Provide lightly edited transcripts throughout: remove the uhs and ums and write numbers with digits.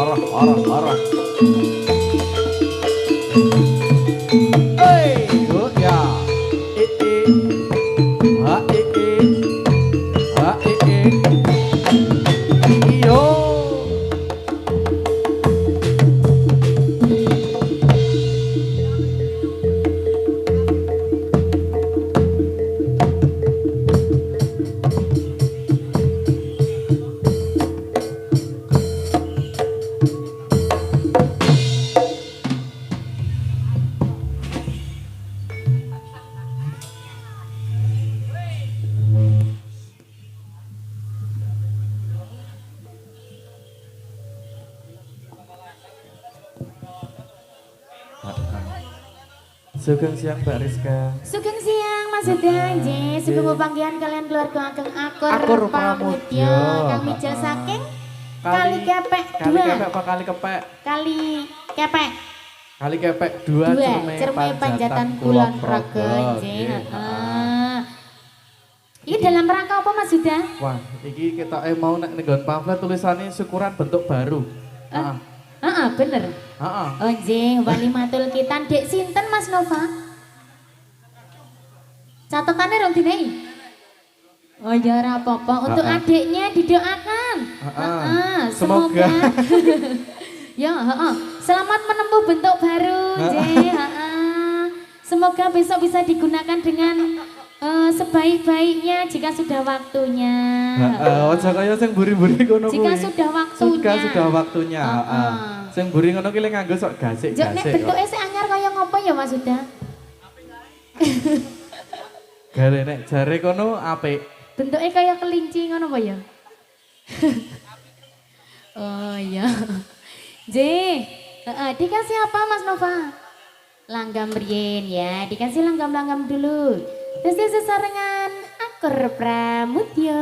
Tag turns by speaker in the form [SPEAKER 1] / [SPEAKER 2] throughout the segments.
[SPEAKER 1] arah. Hey, oh ya. Ha iyo. Sugeng siang Mbak Rizka.
[SPEAKER 2] Sugeng siang Mas Udang, sugeng pepanggihan kalian keluarga ageng Akur Pramudya kang mijil saking Kali Kepek 2.
[SPEAKER 1] Kali Kepek apa Kali Kepek?
[SPEAKER 2] Kali Kepek.
[SPEAKER 1] Kali Kepek 2
[SPEAKER 2] Cermai Panjatan Kulon Progo. Ini dalam rangka apa Mas Udang?
[SPEAKER 1] Wah, iki kita mau nek nggon pamflet tulisannya syukuran bentuk baru.
[SPEAKER 2] Bener. Oh jeng, walimatul kitan dek sinten Mas Nova? Catatannya rong dinei. Oh ya ora apa-apa, untuk adiknya didoakan. Semoga ya, selamat menempuh bentuk baru, jeng. Semoga besok bisa digunakan dengan sebaik-baiknya jika sudah waktunya.
[SPEAKER 1] Aja kaya sing buri-buri ngono kuwi.
[SPEAKER 2] Jika sudah waktunya.
[SPEAKER 1] Sudah waktunya, Sing buri ngono ki lek nganggo sok gasik-gasik.
[SPEAKER 2] Jek nek bentuke sik anyar kaya ngopo ya Mas Uda?
[SPEAKER 1] Gare nek jare kono apik.
[SPEAKER 2] Bentuke kaya kelinci ngono apa ya? Oh iya. Dikasih apa Mas Nova? Langgam riyen ya, dikasih langgam-langgam dulu. Terus sesarengan Akur Pramudya.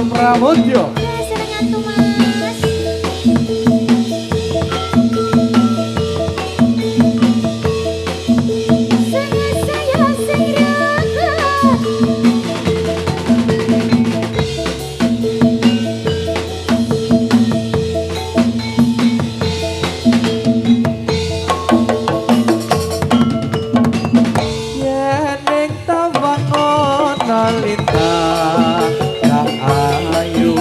[SPEAKER 1] Pramudya. Yen tawang ana lintang ayu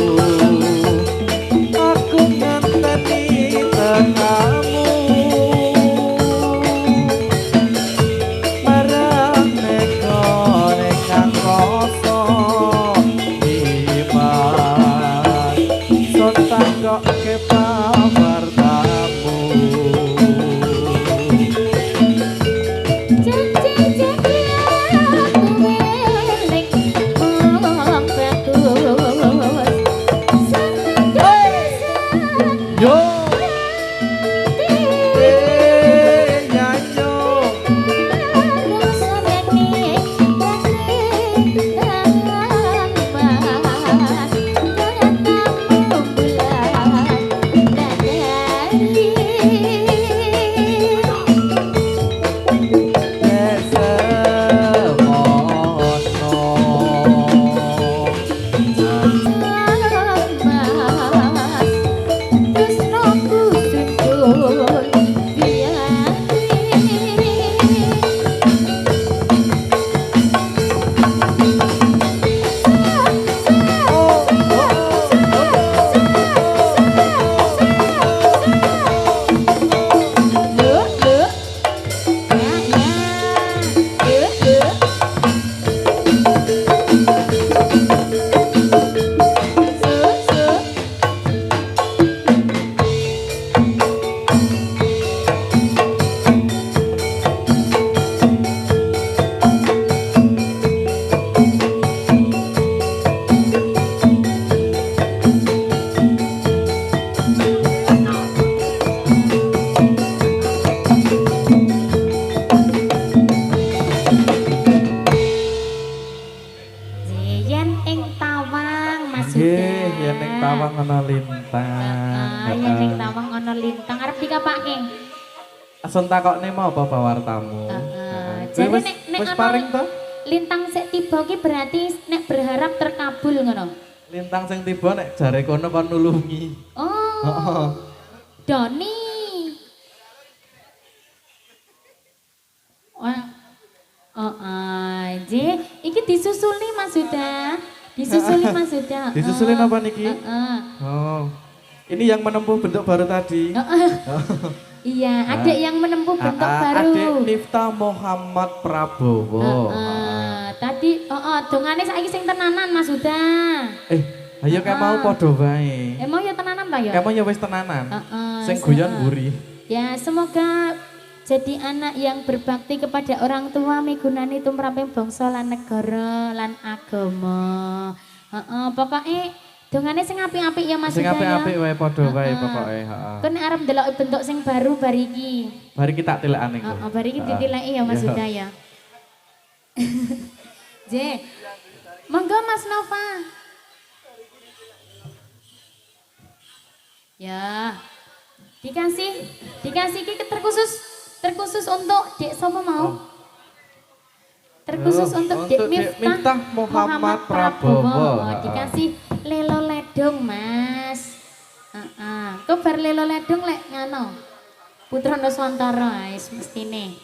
[SPEAKER 1] yen ning tawang ana lintang.
[SPEAKER 2] Yen ning tawang ana lintang arep dikapake.
[SPEAKER 1] Asun takokne mau apa bawartamu.
[SPEAKER 2] Jadi nek
[SPEAKER 1] wis paring to?
[SPEAKER 2] Lintang sik tiba ki berarti nek berharap terkabul ngono.
[SPEAKER 1] Lintang sing tiba nek jare kono kon nulungi.
[SPEAKER 2] Oh. Doni. Wah. Iki disusuli Mas Huda. Disusuli Mas Huda.
[SPEAKER 1] Disusuli apa niki? Oh. Ini yang menempuh bentuk baru tadi.
[SPEAKER 2] Iya, adik yang menempuh bentuk baru.
[SPEAKER 1] Adik Nifta Muhammad Prabowo.
[SPEAKER 2] Tadi dongane saiki sing tenanan Mas Huda.
[SPEAKER 1] Ayo kayak mau podo bae.
[SPEAKER 2] Emang ya tenanan ta ya?
[SPEAKER 1] Kayak mau ya wis tenanan. Sing guyon mburi.
[SPEAKER 2] Ya, semoga jadi anak yang berbakti kepada orang tua migunani tumraping bangsa lan negara lan agama. Pokoknya dongane sing apik-apik ya Mas.
[SPEAKER 1] Sing apik-apik wae padha wae pokoke,
[SPEAKER 2] Kon arep ndelok bentuk sing baru bariki.
[SPEAKER 1] Bariki tak tilekane kok.
[SPEAKER 2] Bariki ditileki ya Mas Huda ya. J. Monggo Mas Nova. Ya. Dikasih ki terkhusus untuk Dek sapa mau? Terkhusus untuk Dek Miftah Muhammad Prabowo. Dikasih lelo ledong, Mas. Kok bar lelo ledong lek ngano? Putra Nuswantara wis mestine.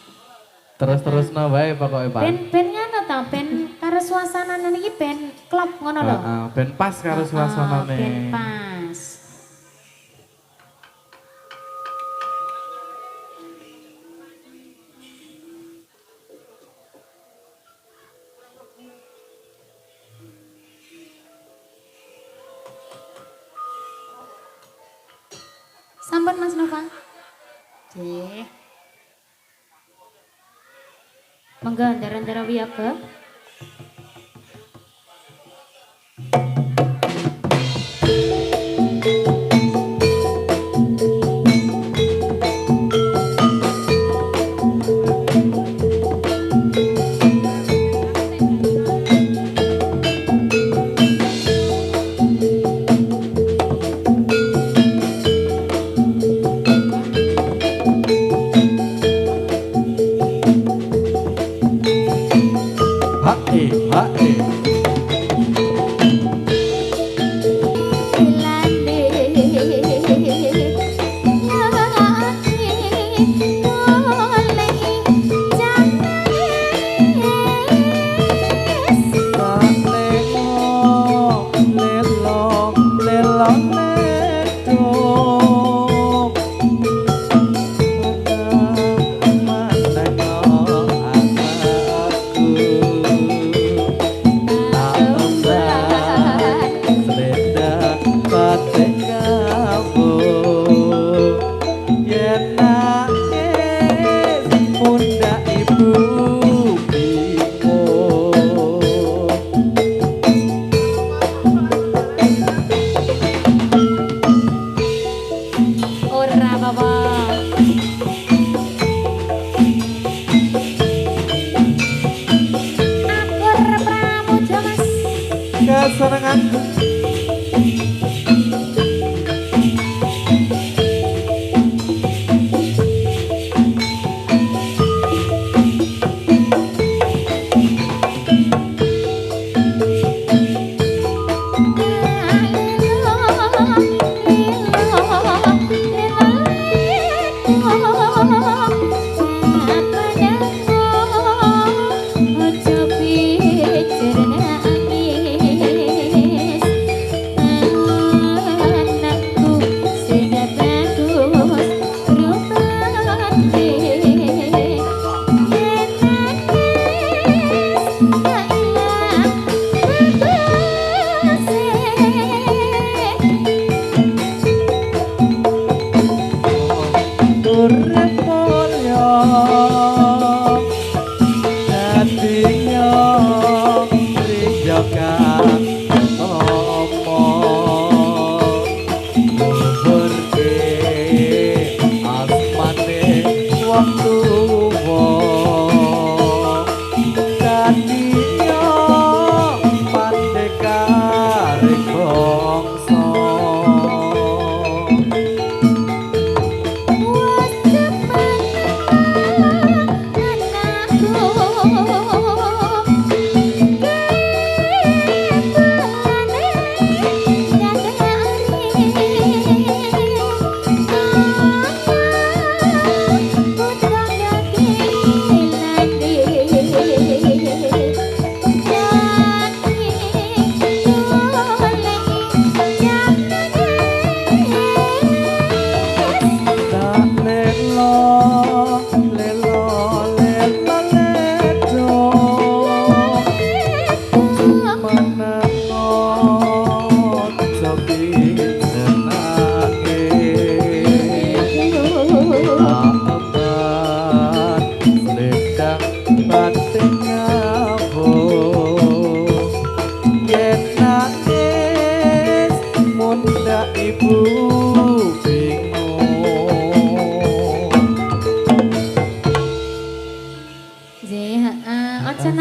[SPEAKER 1] Terus-terusno wae pokoke, Pak.
[SPEAKER 2] Ben ngano ta? Ben karo suasanane iki ben klop ngono lho.
[SPEAKER 1] Ben pas karo suasanane.
[SPEAKER 2] Ben pas. Sampun Mas Nova. Nggih. Monggo ndara-ndara wiyaga.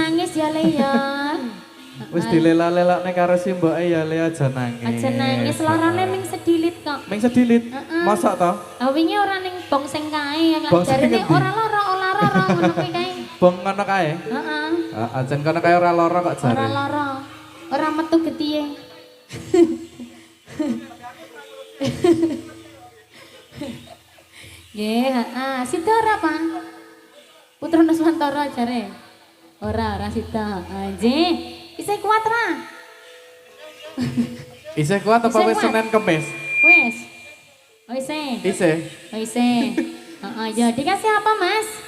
[SPEAKER 2] nangis ya Le ya.
[SPEAKER 1] Wis dilela-lelakne karo si mboke ya Le aja nangis.
[SPEAKER 2] Aja nangis larane ming sedilit kok.
[SPEAKER 1] Ming sedilit. Masak to?
[SPEAKER 2] Ah wingi ora ning bong sing kae lek
[SPEAKER 1] Bong sing
[SPEAKER 2] jarine
[SPEAKER 1] ngendi?
[SPEAKER 2] ora lara ngono kuwi kae.
[SPEAKER 1] Bong ngono kae.
[SPEAKER 2] Heeh.
[SPEAKER 1] Heeh, jan kono kae ora lara kok jare.
[SPEAKER 2] Ora lara. Ora metu getihe. Nggih, heeh. Sida ora, Pak? Putra Nuswantara jare. Ora sida. Nggih. Isih kuat ra?
[SPEAKER 1] Isih kuat apa
[SPEAKER 2] Isih
[SPEAKER 1] wis
[SPEAKER 2] kuat?
[SPEAKER 1] Senin Kemis?
[SPEAKER 2] Wis. Oh isih.
[SPEAKER 1] Isih.
[SPEAKER 2] Oh isih. Heeh, ya dikasih apa, Mas?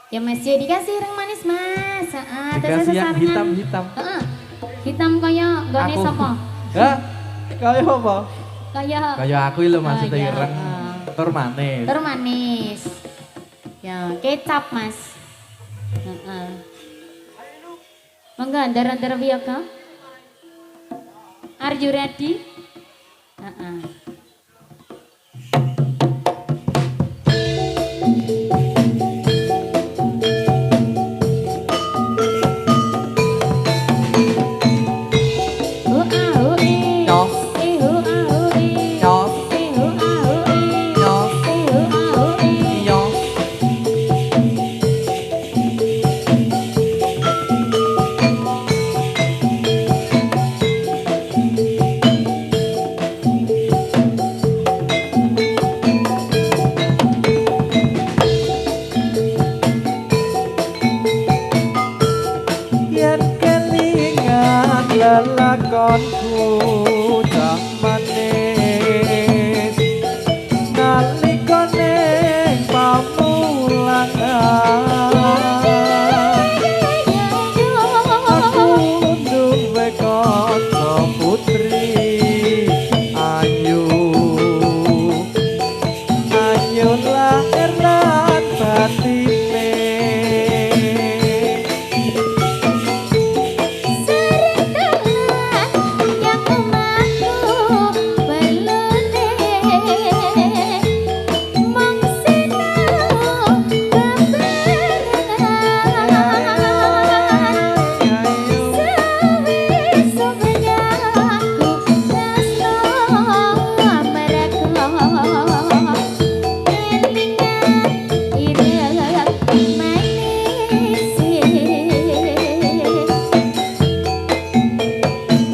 [SPEAKER 2] Ya Mas, ya dikasih yang manis Mas. Heeh, terus
[SPEAKER 1] Dikasih yang
[SPEAKER 2] sesarengan.
[SPEAKER 1] hitam-hitam.
[SPEAKER 2] Heeh. Hitam kaya nggone
[SPEAKER 1] Aku.
[SPEAKER 2] sapa?
[SPEAKER 1] Hah? Kaya apa?
[SPEAKER 2] Kaya
[SPEAKER 1] Kaya aku lho maksudnya
[SPEAKER 2] ya,
[SPEAKER 1] ireng. Tur manis.
[SPEAKER 2] Tur manis. Ya, kecap Mas. Heeh. Monggo ndara-ndara Wiyaka. Are you ready? Heeh.
[SPEAKER 1] Nyos. Nyos. Nyos. Nyos. Yen kelingan lelakonku cak manis nalika ning pamulangan aku duwe kanca putri ayu ayu lahir lan batine.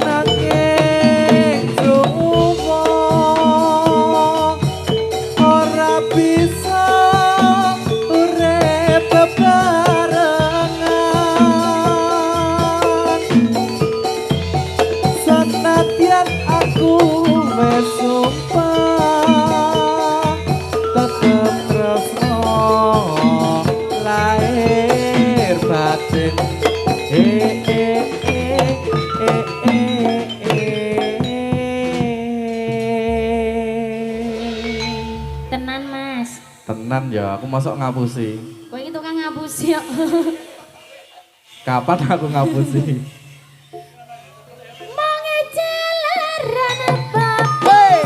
[SPEAKER 1] Nanging suwo ora bisa urip bebarengan senadyan aku wis sumpah tetep tresno lahir batin.
[SPEAKER 2] Tenan Mas.
[SPEAKER 1] Tenan ya, aku masuk ngapusi.
[SPEAKER 2] Kowe iki tukang ngapusi kok.
[SPEAKER 1] Kapan aku ngapusi?
[SPEAKER 2] Mengejalaran
[SPEAKER 1] Hey!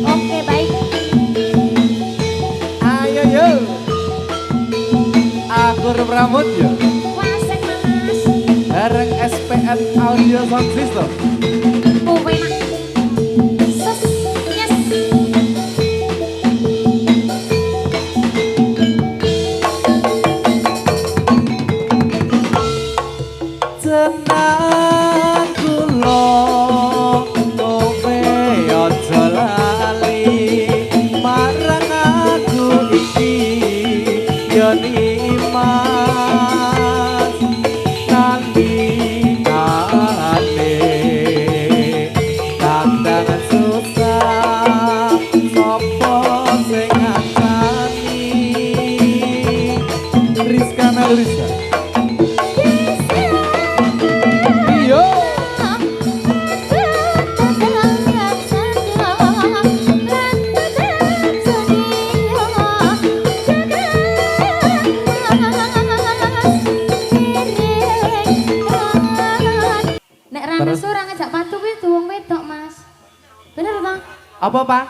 [SPEAKER 2] Oke baik.
[SPEAKER 1] Ayo yo. Aku Pramut yo.
[SPEAKER 2] Wasek Mas.
[SPEAKER 1] Bareng SPN Audio Sound System.
[SPEAKER 2] Kowe nak. Sus. Yes.
[SPEAKER 1] Senang kula kowe aja lali marang aku iki yen Nurisa. Iyo.
[SPEAKER 2] Nek Ranes ora ngajak patu kuwi wong wedok, Mas. Bener ta?
[SPEAKER 1] Apa, Pak?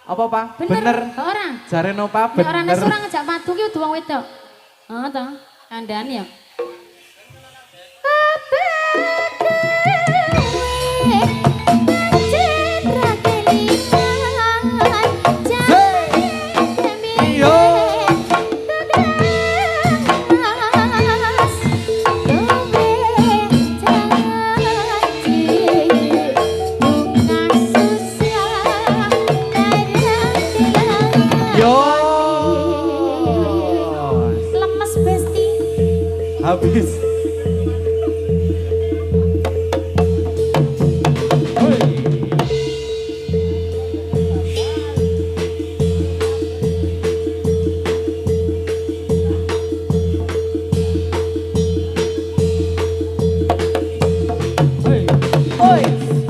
[SPEAKER 1] Apa, Pak?
[SPEAKER 2] Bener. Ora.
[SPEAKER 1] Jare Nova
[SPEAKER 2] Nek Ranes
[SPEAKER 1] bener.
[SPEAKER 2] ora ngajak patu kuwi wong wedok. Heeh ta? Kandhane ya. Lemes besti.
[SPEAKER 1] Habis.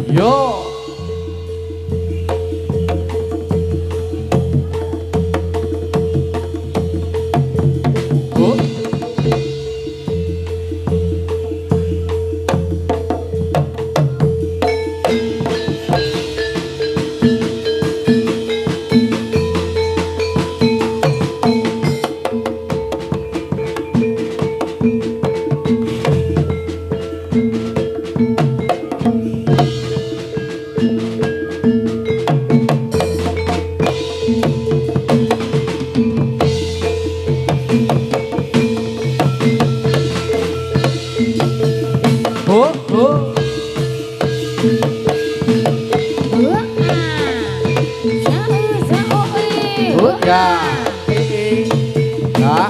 [SPEAKER 1] Yo. Oh, oh. Oh, ya. Ya,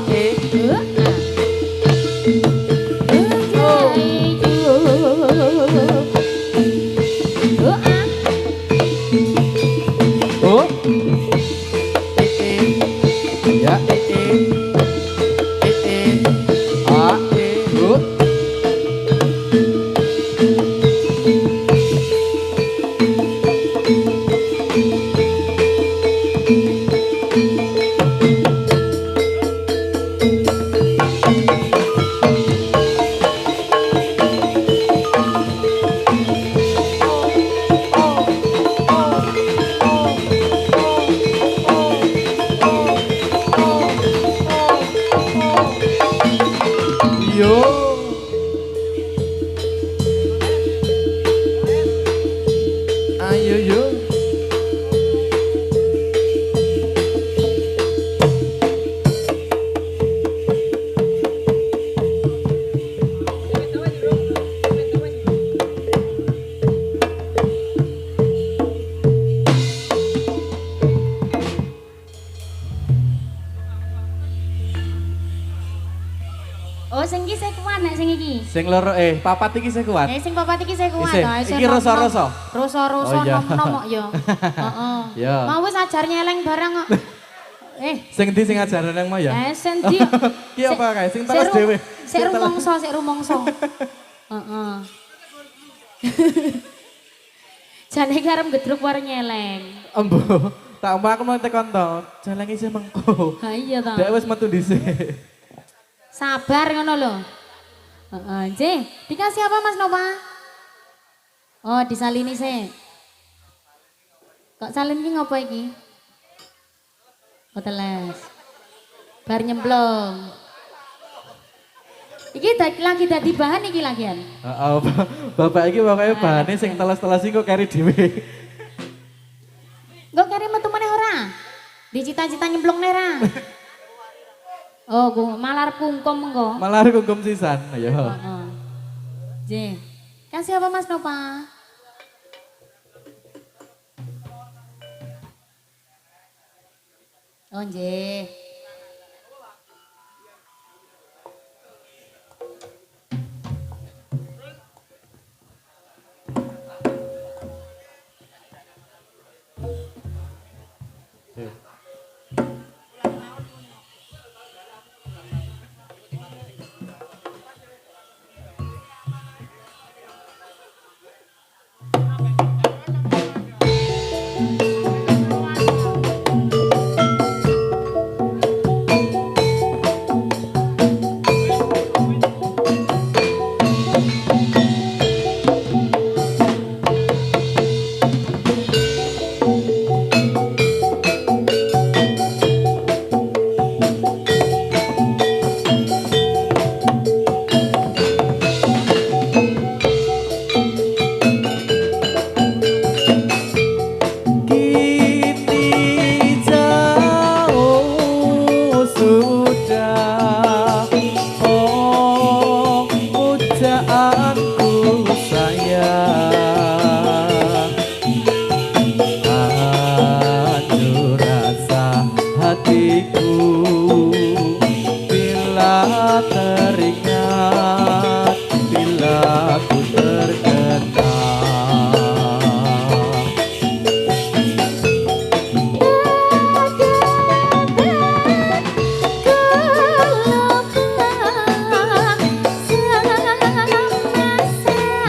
[SPEAKER 1] Oh. Ya, Ah, Oh. Yo. Ayo yo.
[SPEAKER 2] Oh, sing iki saya kuat nek sing iki.
[SPEAKER 1] Sing loro papat iki sing kuat.
[SPEAKER 2] Sing papat iki saya kuat
[SPEAKER 1] Isih,
[SPEAKER 2] to.
[SPEAKER 1] iki roso-roso.
[SPEAKER 2] Roso-roso
[SPEAKER 1] Oh, iya.
[SPEAKER 2] nom-nom yo. Heeh.
[SPEAKER 1] Ya.
[SPEAKER 2] Mau wis ajar nyeleng barang kok.
[SPEAKER 1] Sing ndi sing ajaran nang mau ya?
[SPEAKER 2] Sen ndi?
[SPEAKER 1] Ki apa kae sing teles dhewe.
[SPEAKER 2] Sik rumangsa. Heeh. Jane iki arep gedruk war nyeleng.
[SPEAKER 1] Embo, tak omah aku mau tekon to. Jalan isih mengko.
[SPEAKER 2] Ha iya ta.
[SPEAKER 1] Dek wis metu dhisik.
[SPEAKER 2] Sabar ngono lho. Heeh, nggih. Dikasih apa Mas Nova? Oh, disalini sih. Kok salin ki ngopo iki? Oh, teles. Bar nyemplung. Iki lagi dadi bahan iki lagian.
[SPEAKER 1] Heeh, bapak iki pokoke bahane sing teles-teles iki kok kari dhewe.
[SPEAKER 2] Engko kari metu meneh ora? Dicita-cita nyemplung nera. Oh, malar kungkum engko.
[SPEAKER 1] Malah kungkum sisan. Ayo.
[SPEAKER 2] Heeh. J. Kasih apa Mas Nova? Oh, nggih.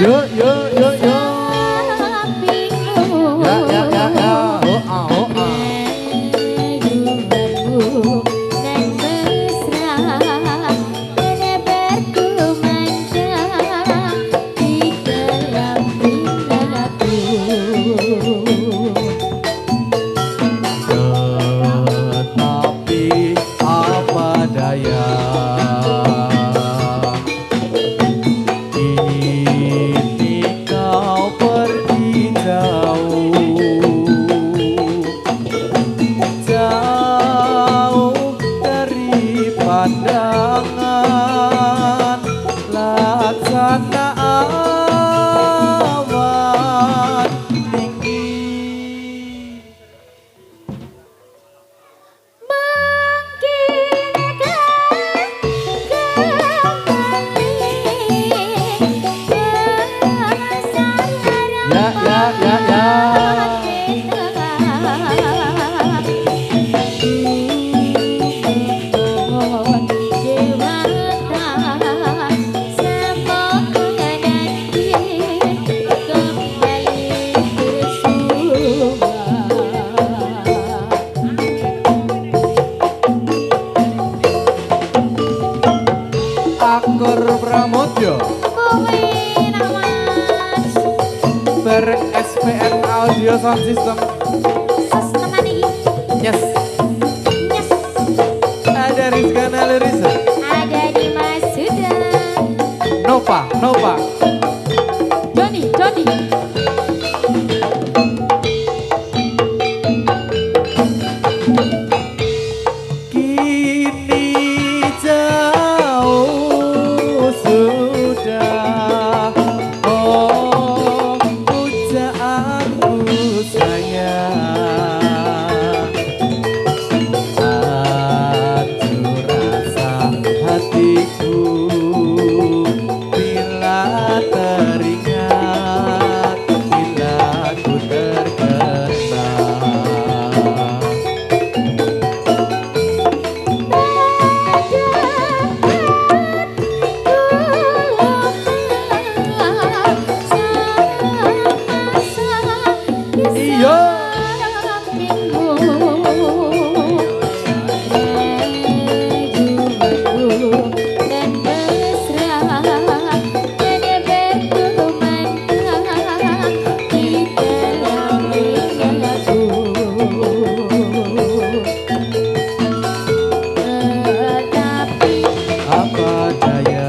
[SPEAKER 1] Yo yo yo yo. Ya ya ya ya. Oh ah oh ah. Tetapi apa daya, kini kau pergi jauh dari pandangan, laksana awan tinggi. Ya ya ya ya. Akor Pramodyo bareng SPN Audio Sound System. Yes. Ada Rizkana Lirisa.
[SPEAKER 2] Ada Dimas Sudan.
[SPEAKER 1] Nova Nova.
[SPEAKER 2] Joni.
[SPEAKER 1] Kini jauh sudah, oh pujaanku sayang, acuh rasa hatiku bila teringat, bila ku terkenang. Iya. Apa daya,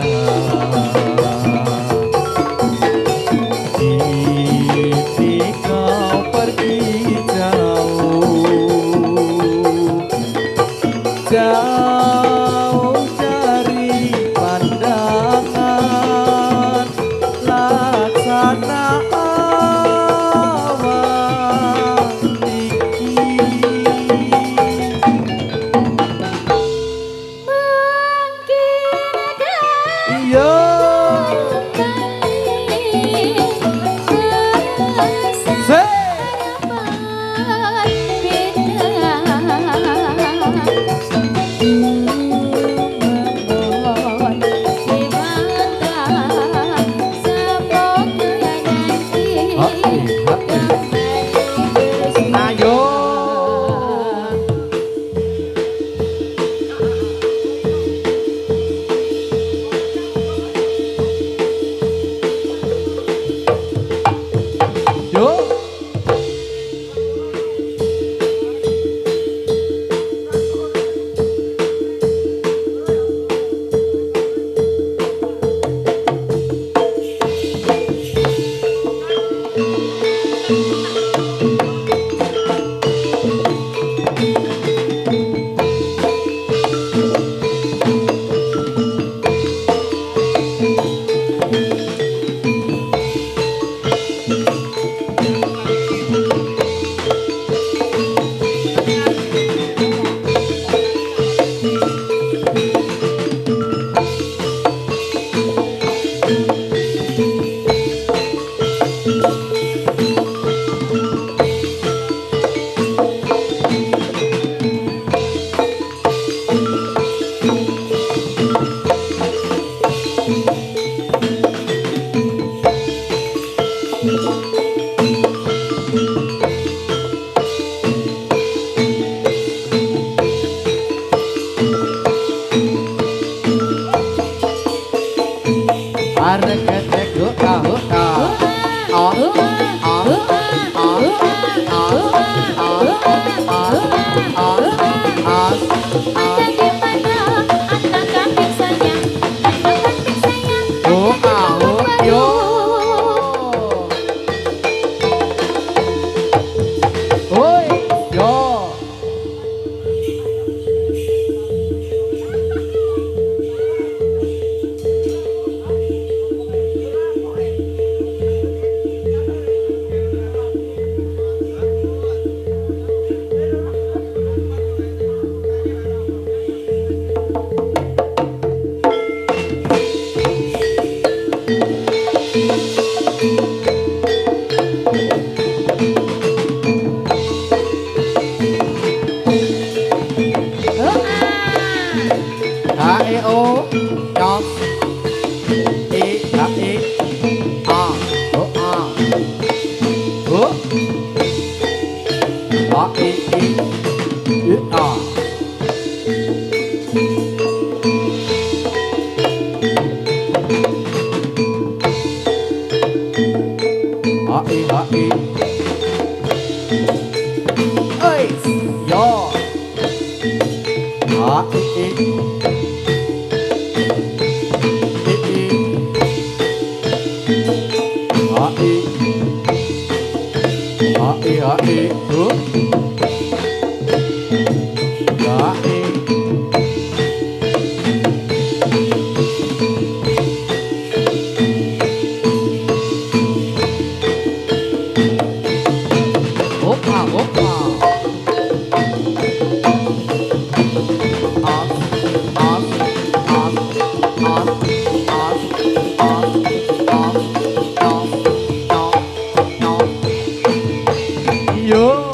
[SPEAKER 1] kini kau pergi jauh dari pandangan, laksana awan tinggi. Iya. Ayo. Arek ketek huka huka. Os, os, os,
[SPEAKER 2] Ada di mana anak kambing sayang, anak kambing sayang,
[SPEAKER 1] huka yo. Oi, yo. A e o chọn e a e a o a o a e a ơi yo a Yo.